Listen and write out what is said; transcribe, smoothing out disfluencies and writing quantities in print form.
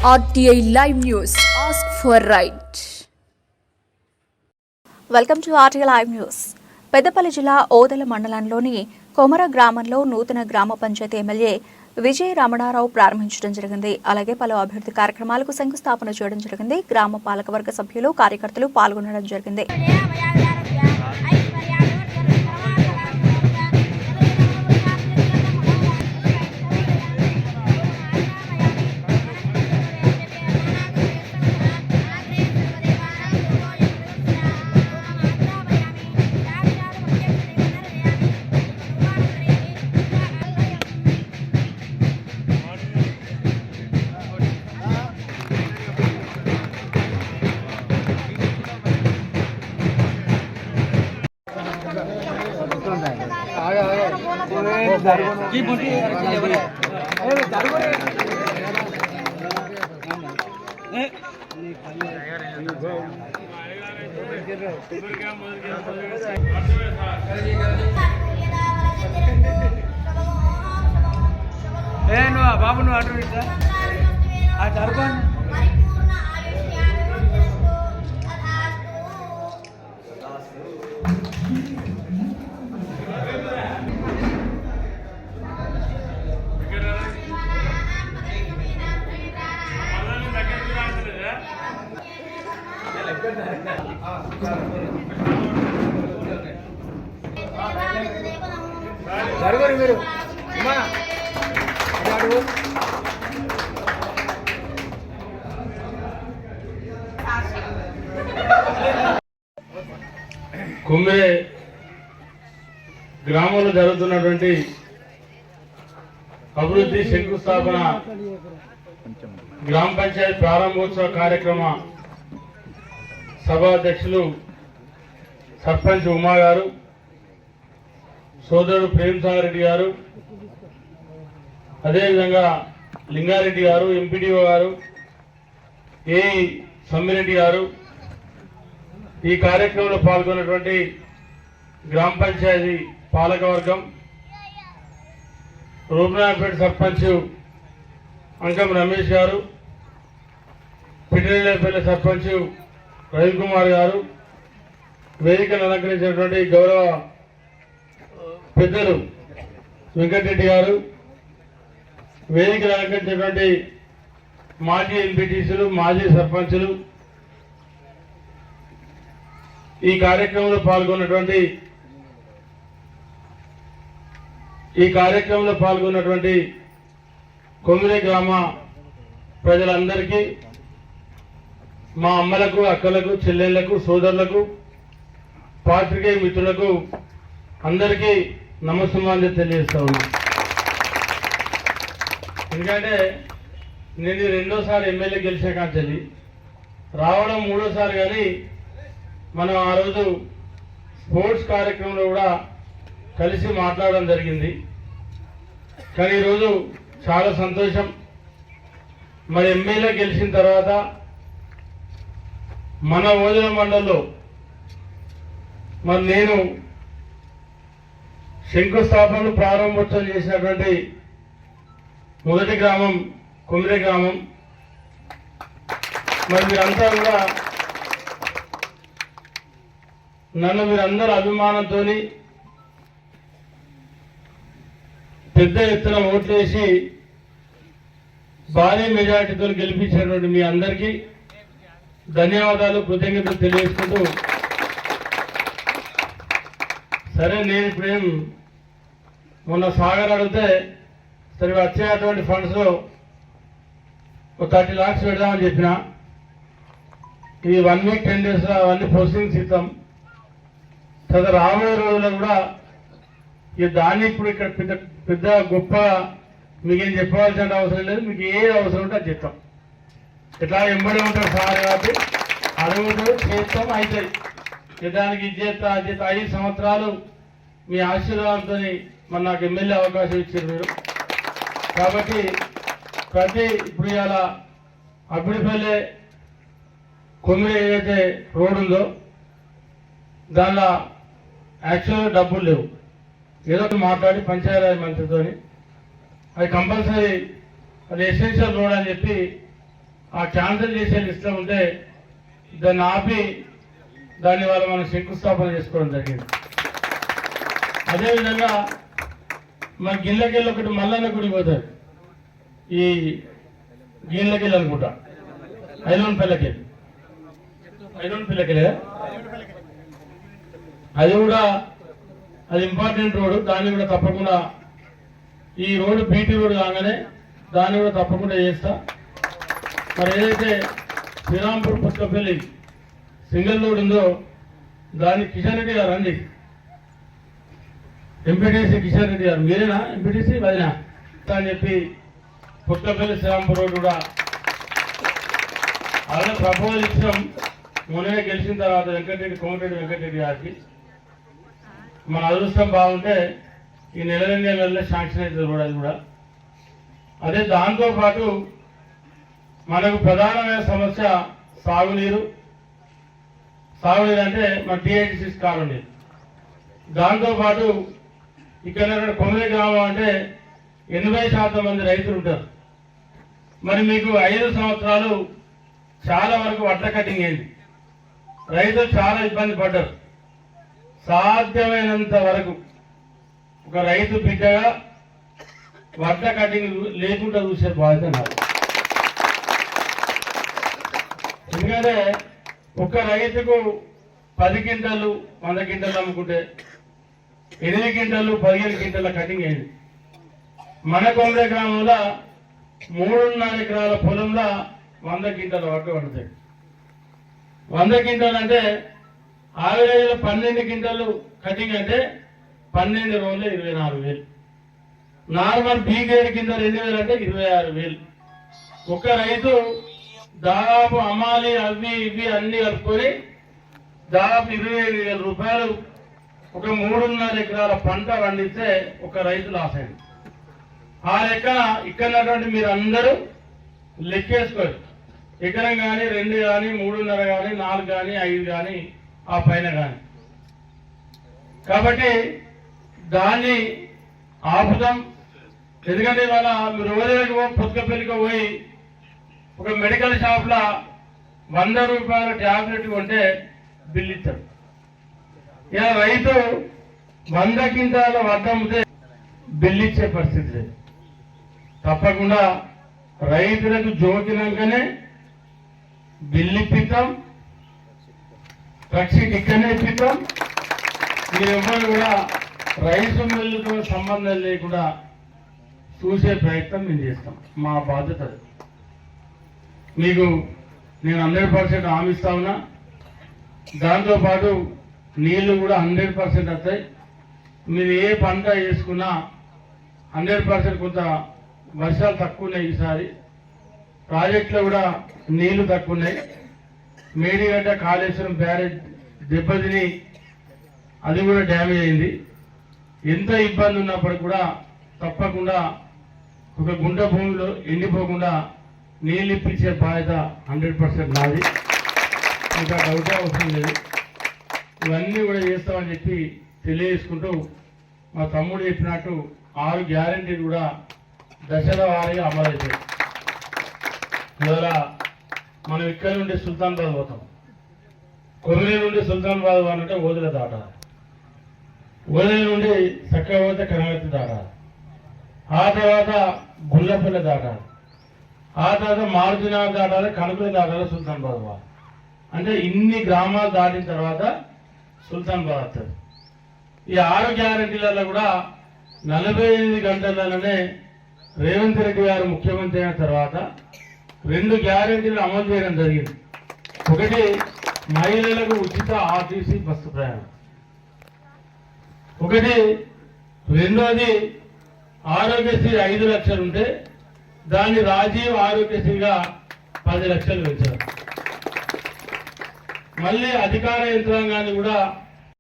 RTI Live News. Ask for right. Welcome to RTI Live News. Peddapalli జిల్లా ఓదెల మండలంలోని కొమర గ్రామంలో నూతన గ్రామ పంచాయతీ ఎమ్మెల్యే విజయ రమణారావు ప్రారంభించడం జరిగింది. అలాగే పలు అభివృద్ధి కార్యక్రమాలకు శంకుస్థాపన చేయడం జరిగింది. గ్రామ పాలకవర్గ సభ్యులు, కార్యకర్తలు పాల్గొనడం జరిగింది. బాబు నువ్వు అటు జరగండి. జరగరు మీరు కుమ్మిరే గ్రామంలో జరుగుతున్నటువంటి అభివృద్ధి శంకుస్థాపన గ్రామ పంచాయతీ ప్రారంభోత్సవ కార్యక్రమ సభాధ్యక్షులు సర్పంచ్ ఉమా గారు, సోదరుడు ప్రేమ్సాగర్ రెడ్డి గారు, అదేవిధంగా లింగారెడ్డి గారు, ఎంపీడీఓ గారు, ఏఈ సమ్మిరెడ్డి గారు, ఈ కార్యక్రమంలో పాల్గొన్నటువంటి గ్రామ పంచాయతీ పాలకవర్గం, రూపనాయపేట సర్పంచ్ అంకం రమేష్ గారు, పిటినేపల్లి సర్పంచ్ రవికుమార్ గారు, వేదికను అలంకరించినటువంటి గౌరవ పెద్దలు వెంకటరెడ్డి గారు, వేదికను అలంకరించినటువంటి మాజీ ఎంపీటీసీలు, మాజీ సర్పంచులు, ఈ కార్యక్రమంలో పాల్గొన్నటువంటి కొమ్మిరే గ్రామ ప్రజలందరికీ, మా అమ్మలకు, అక్కలకు, చెల్లెళ్లకు, సోదరులకు, పాత్రికేయ మిత్రులకు అందరికీ నమస్సుమాంజలి తెలియజేస్తా ఉన్నా. ఎందుకంటే నేను రెండోసారి ఎమ్మెల్యే గెలిచా కాంచెల్లి రావడం మూడోసారి, కానీ మనం ఆ రోజు స్పోర్ట్స్ కార్యక్రమంలో కూడా కలిసి మాట్లాడడం జరిగింది. కానీ ఈరోజు చాలా సంతోషం. మరి ఎమ్మెల్యే గెలిచిన తర్వాత మన ఓదెల మండలంలో మరి నేను శంకుస్థాపనలు ప్రారంభోత్సవం చేసినటువంటి మొదటి గ్రామం కొమ్మిరే గ్రామం. మరి మీరంతా కూడా మీరందరూ అభిమానంతో పెద్ద ఎత్తున ఓట్లేసి భారీ మెజార్టీతో గెలిపించినటువంటి మీ అందరికీ ధన్యవాదాలు, కృతజ్ఞతలు తెలియజేసుకుంటూ, సరే నేను ఇప్పుడేం మొన్న సాగర్ అడిగితే సరే వచ్చేటువంటి ఫండ్స్ లో ఒక 30 lakhs పెడదామని చెప్పిన. ఇది 1 week 10 days లో అవన్నీ ప్రొసీడింగ్స్ ఇస్తాం. తర్వాత రాబోయే రోజుల్లో కూడా దాన్ని ఇప్పుడు ఇక్కడ పెద్ద గొప్ప మీకేం చెప్పవలసిన అవసరం లేదు. మీకు ఏ అవసరం ఉంటే అది చెప్తాం. ఎట్లా ఎంబడి ఉంటారు సార్ కాబట్టి అడుగుతారు, చేస్తాం, అవుతాయి. దానికి ఇది చేస్తా, అది చేస్తా. 5 సంవత్సరాలు మీ ఆశీర్వాదంతో మరి నాకు ఎమ్మెల్యే అవకాశం ఇచ్చారు మీరు. కాబట్టి ఇప్పుడు ఇవాళ అబ్బిడిపల్లె కొమ్మిడి ఏదైతే రోడ్ ఉందో దానిలో యాక్చువల్గా డబ్బులు లేవు. ఏదో మాట్లాడి పంచాయతీరాజ్ మంత్రితో అది కంపల్సరీ అది ఎసెన్షియల్ రోడ్ అని చెప్పి ఆ క్యాన్సిల్ చేసే లిస్ట్లో ఉంటే దాన్ని ఆపి దాన్ని వాళ్ళు మనం శంకుస్థాపన చేసుకోవడం జరిగింది. అదేవిధంగా మన గిళ్ళకెళ్ళి ఒకటి మల్లన్న గుడికి పోతారు, ఈ గిళ్ళకెళ్ళి అనుకుంటా ఐలోన్ పిల్లకెళ్ళి అది కూడా అది ఇంపార్టెంట్ రోడ్డు. దాన్ని కూడా తప్పకుండా ఈ రోడ్డు బీటీ రోడ్డు కాగానే దాన్ని కూడా తప్పకుండా చేస్తా. మరి ఏదైతే శ్రీరాంపూర్ పుస్తకపల్లి సింగిల్ రోడ్ ఉందో దాన్ని కిషన్ రెడ్డి గారు అండి, ఎంపీటీసీ కిషన్ రెడ్డి గారు, మీరేనా ఎంపీటీసీ వదినా అని చెప్పి పుస్తకపల్లి శ్రీరాంపూర్ రోడ్డు కూడా అలాగే ప్రపోజల్ ఇచ్చాం. మొన్ననే గెలిచిన తర్వాత కోమటిరెడ్డి వెంకటరెడ్డి గారికి మన అదృష్టం బాగుంటే ఈ నెల 2 నెలల్లో శాంక్షన్ అవుతుంది కూడా. అది కూడా అదే దాంతోపాటు మనకు ప్రధానమైన సమస్య సాగునీరు అంటే మన టీఐటీసీ కాలనీ. దాంతోపాటు ఇక్కడ కొమరే గ్రామం అంటే 80% మంది రైతులు ఉంటారు. మరి మీకు 5 సంవత్సరాలు చాలా వరకు వడ్ల కటింగ్ అయింది, రైతులు చాలా ఇబ్బంది పడ్డారు. సాధ్యమైనంత వరకు ఒక రైతు బిడ్డగా వడ్ల కటింగ్ లేకుండా చూసే బాధ్యత నాది. ఎందుకంటే ఒక రైతుకు 10 క్వింటాలు 100 క్వింటాలు అమ్ముకుంటే 8 క్వింటాలు 15 క్వింటాల కటింగ్ అయింది. మన కొమరే గ్రామంలో 3.5 ఎకరాల పొలంలో 100 క్వింటాల వడ్లు పడతాయి. 100 క్వింటాలు అంటే ఆవరేజ్లో 12 క్వింటాలు కటింగ్ అంటే 12 రోజులు 24,000. నార్మల్ బీ గ్రేడ్ కింద 2,000 అంటే 26,000. ఒక రైతు దాదాపు అమ్మాలి అవి ఇవి అన్ని కలుపుకొని దాదాపు 25,000 రూపాయలు ఒక 3.5 ఎకరాల పంట పండిస్తే ఒక రైతు లాస్ అయింది. ఆ లెక్కన ఇక్కడ మీరు అందరూ లెక్కేసుకోరు, ఎకరం కానీ 2 కానీ 3.5 కానీ 4 కానీ 5 కానీ ఆ పైన కానీ. కాబట్టి దాన్ని ఆపుదాం. ఎందుకంటే ఇవాళ మీరు రోజులకు పుస్తకపల్లికి పోయి ఒక మెడికల్ షాప్లో 100 రూపాయల ట్యాబ్లెట్ కొంటే బిల్లు ఇస్తారు. ఇలా రైతు 100 క్వింటాల వడ్డ అమ్మితే బిల్లు ఇచ్చే పరిస్థితి లేదు. తప్పకుండా రైతులకు జోకినాకనే బిల్లు ఇప్పిస్తాం, రక్షిత ఇక్కడనే ఇప్పిస్తాం. మీరెవ్వరు కూడా రైసు మిల్లుతో సంబంధం లేకుండా చూసే ప్రయత్నం మేము చేస్తాం. మా బాధ్యత అది. మీకు నేను 100% హామీ ఇస్తా ఉన్నా. దాంతోపాటు నీళ్లు కూడా 100% వస్తాయి. మీరు ఏ పంట వేసుకున్నా 100% కొంత వర్షాలు తక్కువ ఉన్నాయి. ఈసారి ప్రాజెక్టులో కూడా నీళ్లు తక్కువ ఉన్నాయి. మేడిగడ్డ కాళేశ్వరం బ్యారేజ్ దెబ్బతిని అది కూడా డ్యామేజ్ అయింది. ఎంత ఇబ్బంది ఉన్నప్పటికీ కూడా తప్పకుండా ఒక గుంట భూమిలో ఎండిపోకుండా నీళ్ళు ఇప్పించే బాధ్యత 100% నాది. ఇంకా డౌటే అవసరం లేదు. ఇవన్నీ కూడా చేస్తామని చెప్పి తెలియజేసుకుంటూ మా తమ్ముడు చెప్పినట్టు 6 గ్యారెంటీలు కూడా దశల వారీగా అమలవుతాయి. ఇవాళ మనం ఇక్కడ నుండి సుల్తానాబాద్ పోతాం, కొమరే నుండి సుల్తానాబాద్ అంటే ఓదెల దాటాలి, ఓదెల నుండి చక్రవర్తి కనగర్తి దాటాలి, ఆ తర్వాత గుల్లపల్లి దాటాలి, ఆ తర్వాత మారుతినగర్ దాటాలి, కనుపల్లి దాటాలి, సుల్తానాబాద్ పోవాలి. అంటే ఇన్ని గ్రామాలు దాటిన తర్వాత సుల్తానాబాద్ వస్తుంది. ఈ 6 గ్యారెంటీలలో కూడా 48 గంటలలోనే రేవంత్ రెడ్డి గారు ముఖ్యమంత్రి అయిన తర్వాత 2 గ్యారెంటీలు అమలు చేయడం జరిగింది. ఒకటి మహిళలకు ఉచిత ఆర్టీసీ బస్సు ప్రయాణం, ఒకటి రెండోది ఆరోగ్యశ్రీ 5 లక్షలు ఉంటే దాన్ని రాజీవ్ ఆరోగ్యశ్రీగా 10 లక్షలు పెంచారు. మళ్ళీ అధికార యంత్రాంగాన్ని కూడా